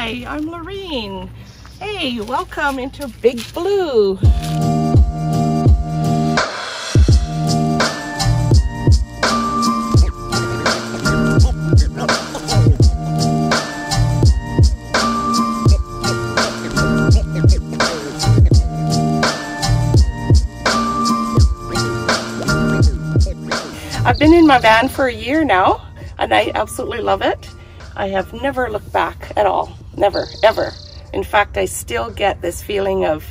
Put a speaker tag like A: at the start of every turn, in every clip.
A: Hi, I'm Loreen. Hey, welcome into Big Blue. I've been in my van for a year now, and I absolutely love it. I have never looked back at all. Never, ever. In fact, I still get this feeling of,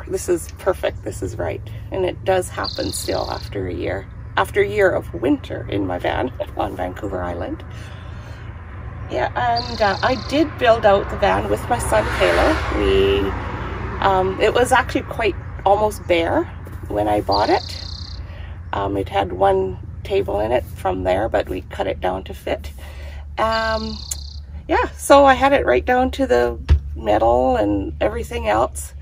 A: this is perfect, this is right. And it does happen still after a year. After a year of winter in my van on Vancouver Island. Yeah, and I did build out the van with my son, Caleb. It was actually quite almost bare when I bought it. It had one table in it from there, but we cut it down to fit. Yeah, so I had it right down to the metal and everything else.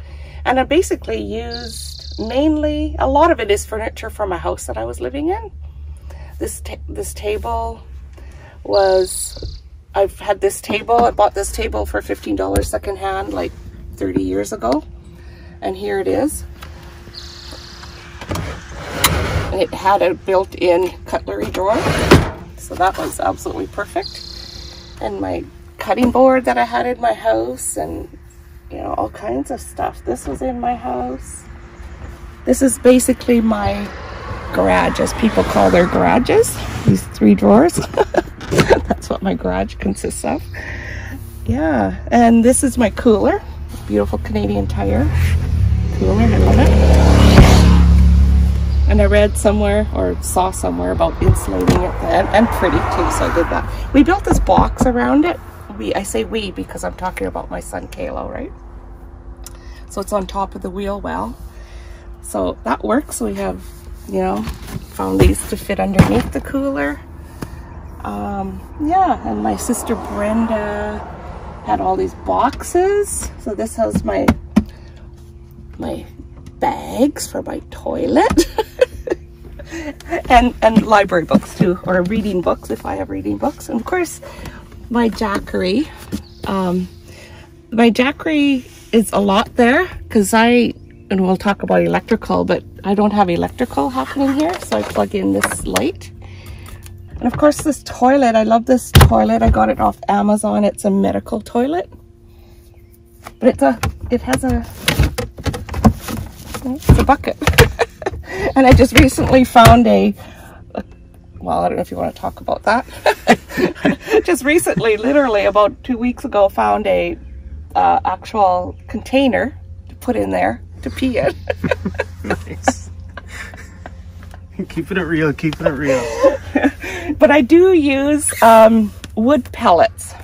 A: And I basically used mainly, a lot of it is furniture from a house that I was living in. This table was, I've had this table, I bought this table for $15 secondhand like 30 years ago. And here it is. And it had a built-in cutlery drawer. So that was absolutely perfect. And my cutting board that I had in my house, and you know, all kinds of stuff. This was in my house. This is basically my garage, as people call their garages. These 3 drawers. That's what my garage consists of. Yeah, and this is my cooler. Beautiful Canadian Tire cooler. I love it. And I read somewhere or saw somewhere about insulating it, and pretty too, so I did that. We built this box around it. I say we because I'm talking about my son Kalo, right? So it's on top of the wheel well. So that works. We have, you know, found these to fit underneath the cooler. Yeah, and my sister Brenda had all these boxes. So this has my bags for my toilet. and library books too, or reading books if I have reading books. And of course my Jackery. My Jackery is a lot there because and we'll talk about electrical, but I don't have electrical happening here, so I plug in this light. And of course this toilet, I love this toilet. I got it off Amazon. It's a medical toilet, but it's a bucket. And I just recently found well, I don't know if you want to talk about that. Just recently, literally about 2 weeks ago, found a actual container to put in there to pee in.
B: Nice. Keeping it real, keeping it real.
A: But I do use wood pellets,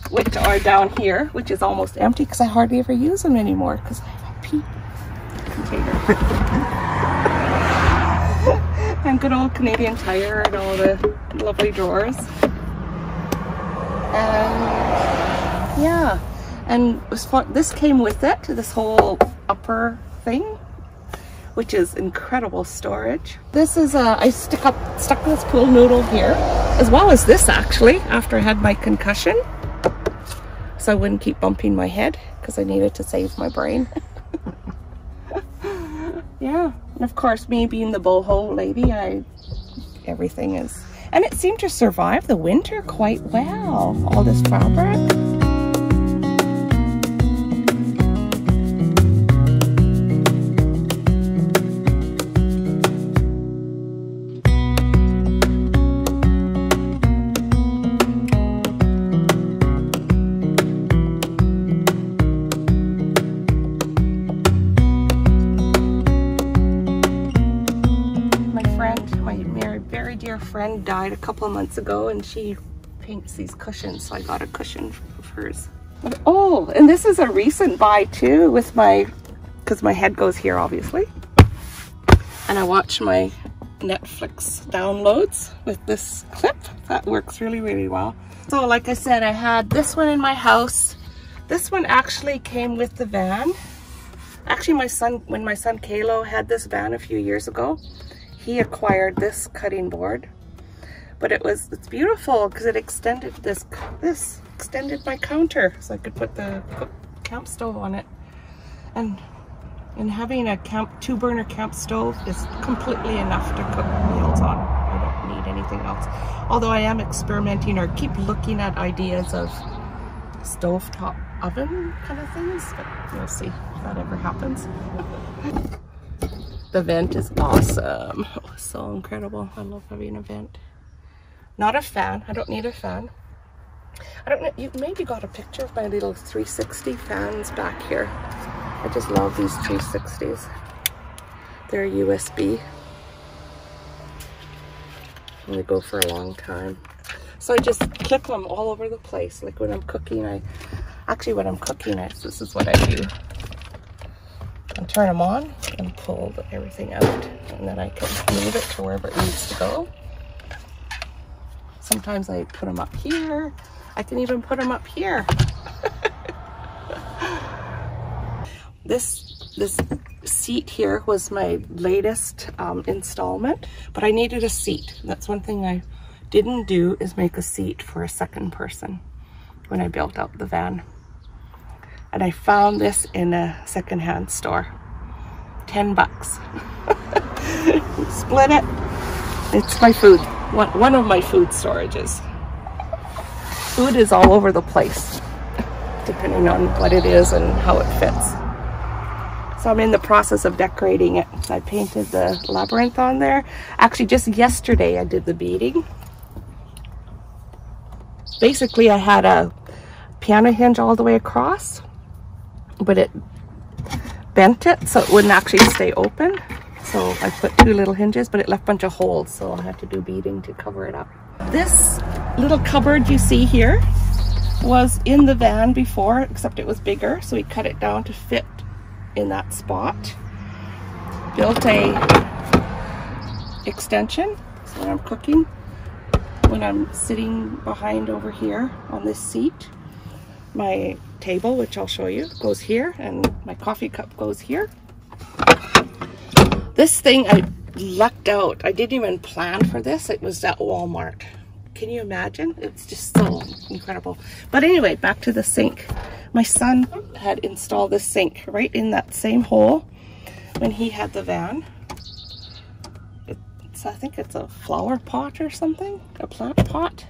A: which are down here, which is almost empty because I hardly ever use them anymore because I have a pee container. And good old Canadian Tire and all the lovely drawers. And yeah, and it was fun. This came with it, this whole upper thing, which is incredible storage. This is I stuck this pool noodle here, as well as this actually, after I had my concussion. So I wouldn't keep bumping my head because I needed to save my brain. Yeah, and of course me being the boho lady, everything is, and it seemed to survive the winter quite well, all this fabric. Friend died a couple of months ago, and she paints these cushions, so I got a cushion of hers. Oh, and this is a recent buy too, with because my head goes here obviously, and I watch my Netflix downloads with this clip. That works really, really well. So like I said, I had this one in my house. This one actually came with the van. Actually, when my son Kalo had this van a few years ago, he acquired this cutting board. But it's beautiful because it extended this extended my counter so I could put the camp stove on it. And having a 2-burner camp stove is completely enough to cook meals on. I don't need anything else. Although I am experimenting or keep looking at ideas of stovetop oven kind of things, but we'll see if that ever happens. The vent is awesome. Oh, so incredible. I love having a vent. Not a fan. I don't need a fan. I don't know. You maybe got a picture of my little 360 fans back here. I just love these 360s. They're USB. And they go for a long time. So I just clip them all over the place. Like when I'm cooking, when I'm cooking, this is what I do. I turn them on and pull everything out. And then I can move it to wherever it needs to go. Sometimes I put them up here. I can even put them up here. This seat here was my latest installment, but I needed a seat. That's one thing I didn't do, is make a seat for a second person when I built out the van. And I found this in a secondhand store. 10 bucks. Split it. It's my food. One of my food storages. Food is all over the place, depending on what it is and how it fits. So I'm in the process of decorating it. I painted the labyrinth on there. Actually, just yesterday I did the beading. Basically, I had a piano hinge all the way across, but it bent it so it wouldn't actually stay open. So I put 2 little hinges, but it left a bunch of holes, so I had to do beading to cover it up. This little cupboard you see here was in the van before, except it was bigger, so we cut it down to fit in that spot. Built a extension, so when I'm cooking, when I'm sitting behind over here on this seat, my table, which I'll show you, goes here, and my coffee cup goes here. This thing, I lucked out. I didn't even plan for this. It was at Walmart. Can you imagine? It's just so incredible. But anyway, back to the sink. My son had installed this sink right in that same hole when he had the van. I think it's a flower pot or something, a plant pot.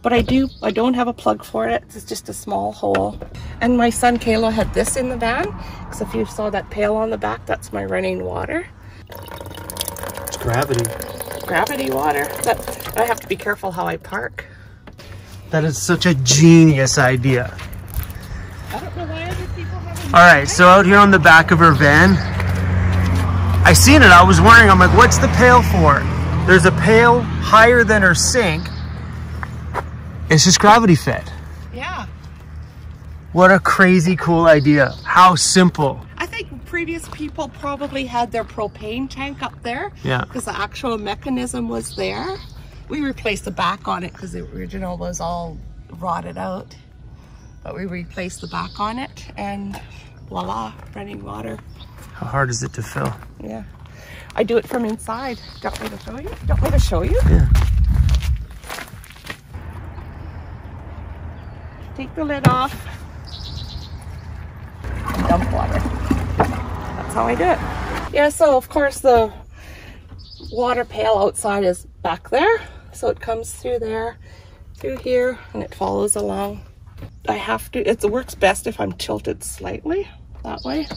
A: But I don't have a plug for it. It's just a small hole. And my son Kayla had this in the van, because if you saw that pail on the back, that's my running water.
B: It's gravity.
A: Gravity water. I have to be careful how I park.
B: That is such a genius idea.
A: I don't know why other people haven't.
B: All right, so out here on the back of her van, I seen it. I was wondering, I'm like, what's the pail for? There's a pail higher than her sink. It's just gravity fed.
A: Yeah.
B: What a crazy cool idea. How simple.
A: I think previous people probably had their propane tank up there.
B: Yeah.
A: Because the actual mechanism was there. We replaced the back on it because the original was all rotted out. But we replaced the back on it and voila, running water.
B: How hard is it to fill?
A: Yeah. I do it from inside. Do you want me to show you? Do you want me to show you?
B: Yeah.
A: Take the lid off. And dump water. That's how I do it. Yeah, so of course the water pail outside is back there. So it comes through there, through here, and it follows along. I have to, it works best if I'm tilted slightly that way,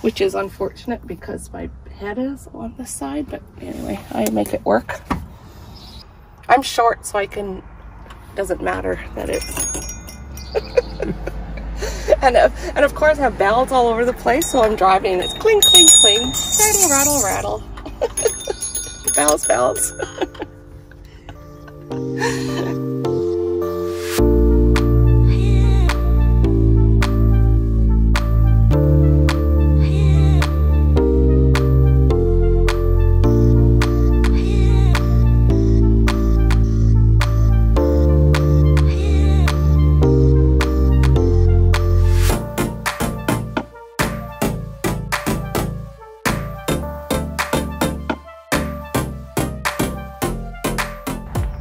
A: which is unfortunate because my head is on this side, but anyway, I make it work. I'm short, so I can, doesn't matter that it's and of course I have bells all over the place, so I'm driving and it's cling cling cling, rattle rattle rattle. Bells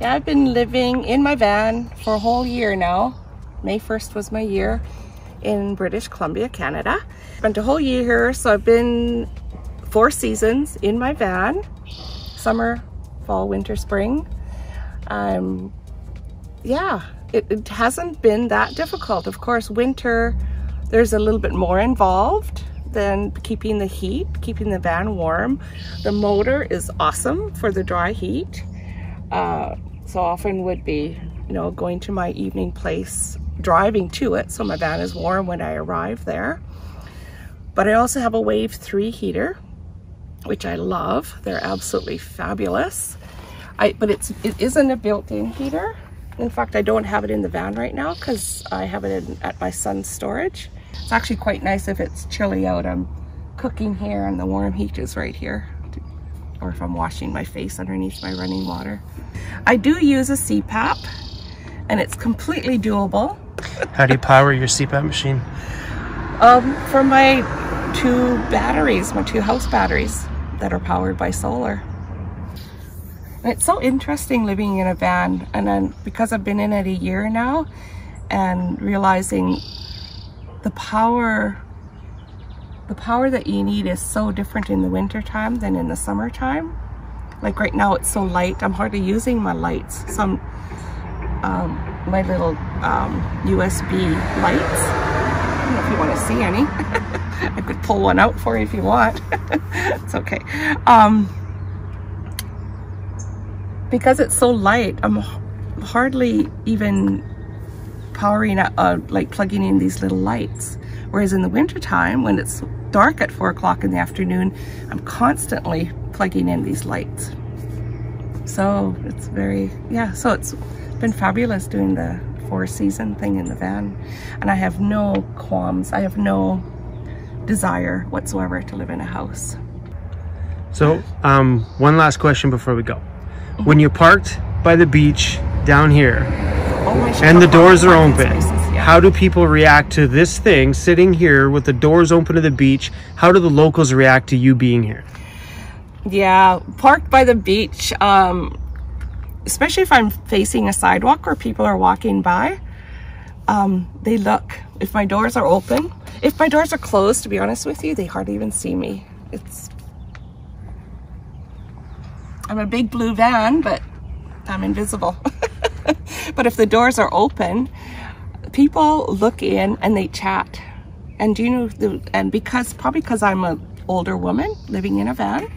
A: Yeah, I've been living in my van for a whole year now. May 1st was my year in British Columbia, Canada. Spent a whole year here, so I've been 4 seasons in my van. Summer, fall, winter, spring. Yeah, it hasn't been that difficult. Of course, winter, there's a little bit more involved than keeping the heat, keeping the van warm. The motor is awesome for the dry heat. So often would be, you know, going to my evening place, driving to it, so my van is warm when I arrive there. But I also have a Wave 3 heater, which I love. They're absolutely fabulous. But it isn't a built-in heater. In fact, I don't have it in the van right now because I have it at my son's storage. It's actually quite nice if it's chilly out. I'm cooking here and the warm heat is right here. Or if I'm washing my face underneath my running water. I do use a CPAP and it's completely doable.
B: How do you power your CPAP machine?
A: From my 2 batteries, my 2 house batteries that are powered by solar. And it's so interesting living in a van, and then because I've been in it a year now and realizing the power that you need is so different in the winter time than in the summertime. Like right now it's so light, I'm hardly using my lights. Some my little USB lights. I don't know if you want to see any. I could pull one out for you if you want. It's okay. Because it's so light, I'm hardly even powering like plugging in these little lights. Whereas in the winter time, when it's dark at 4 o'clock in the afternoon, I'm constantly plugging in these lights. So it's so it's been fabulous doing the 4-season thing in the van. And I have no qualms. I have no desire whatsoever to live in a house.
B: So one last question before we go. When you're parked by the beach down here and the doors are open, how do people react to this thing sitting here with the doors open to the beach? How do the locals react to you being here?
A: Yeah, parked by the beach, especially if I'm facing a sidewalk where people are walking by, they look. If my doors are open, if my doors are closed, to be honest with you, they hardly even see me. I'm a big blue van, but I'm invisible. But if the doors are open, people look in and they chat. And do you know, probably because I'm an older woman living in a van,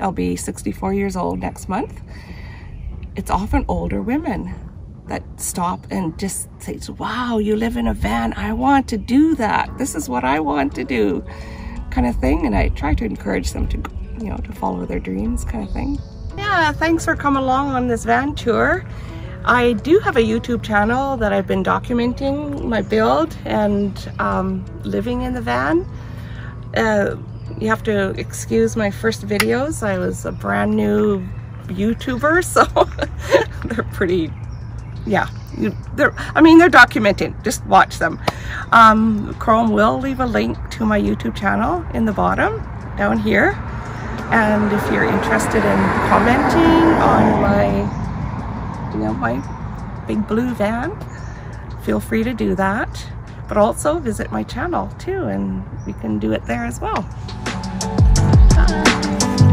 A: I'll be 64 years old next month. It's often older women that stop and just say, wow, you live in a van. I want to do that. This is what I want to do, kind of thing. And I try to encourage them to, you know, to follow their dreams, kind of thing. Yeah, thanks for coming along on this van tour. I do have a YouTube channel that I've been documenting my build and living in the van. You have to excuse my first videos. I was a brand new YouTuber, so they're pretty, yeah, they're documented. Just watch them. Chrome will leave a link to my YouTube channel in the bottom down here. And if you're interested in commenting on my big blue van, feel free to do that. But also visit my channel too, and we can do it there as well. Bye.